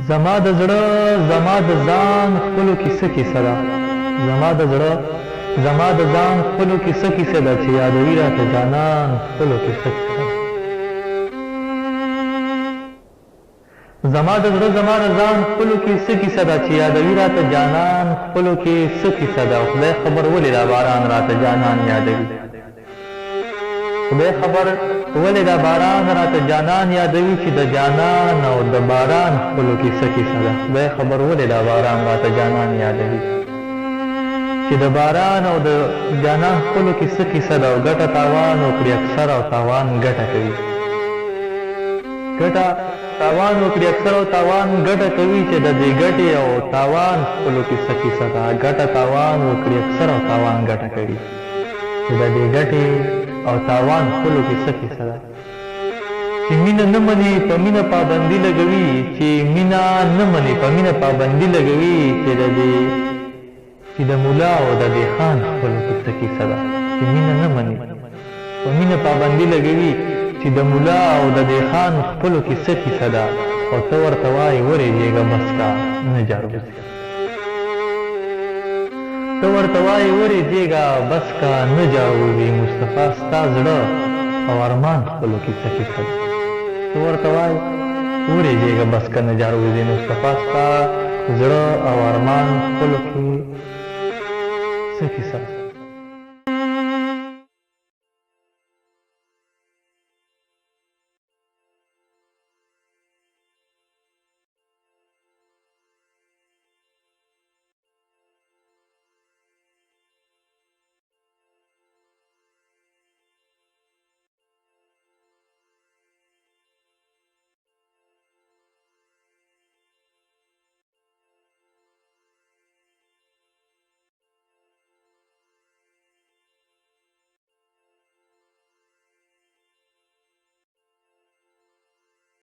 زما د زړه زما د ځان خپلو کې څه کیسه ده زما د زړه زما د ځان خپلو کې څه کیسه ده چې یادوي راته جانان خپلو کې څه کیسه ده زما د زړه زما د ځان خپلو کې څه کیسه ده چې یادوي راته جانان خپلو کې څه کیسه ده خدای خبر ولې دا باران راته جانان یادوي خدای خبر ولې دا باران راته جانان یادوي چې د جانان او د باران خپلو کې څه کیسه ده خدای خبر ولې دا باران راته جانان یادوي چې د باران او د جانان خپلو کې څه کیسه ده او ګټه تاوان وکړي اکثر او تاوان ګټه کوي ګټه تاوان وکړي اکثر او تاوان ګټه کوي چې د دې ګټې او تاوان خپلو کې څه کیسه ده ګټه تاوان وکړي اکثر او تاوان ګټه کوي چې د دې ګټې او تاوان خپلو کې څه کیسه ده چې مینه نه مني په مینه پابندي لګوي چې مینه نه مني په مینه پابندي لګوي چې د دې چې د مولا او د دې خان خپلو کې څه کیسه ده چې مینه نه مني په مینه پابندي لګوي چې د مولا او د دې خان خپلو کې څه کیسه ده او ته ورته وایې ورېږېږه بس کا نه جاروزي ته ورته وایې ورېږېږه بس کا نه جاروزي مصطفی ستا زړه او ارمان خپلو کې څه کیسه ده ته ورته وایې ورېږېږه بس کا نه جاروزي مصطفی ستا زړه او ارمان خپلو کې څه کیسه ده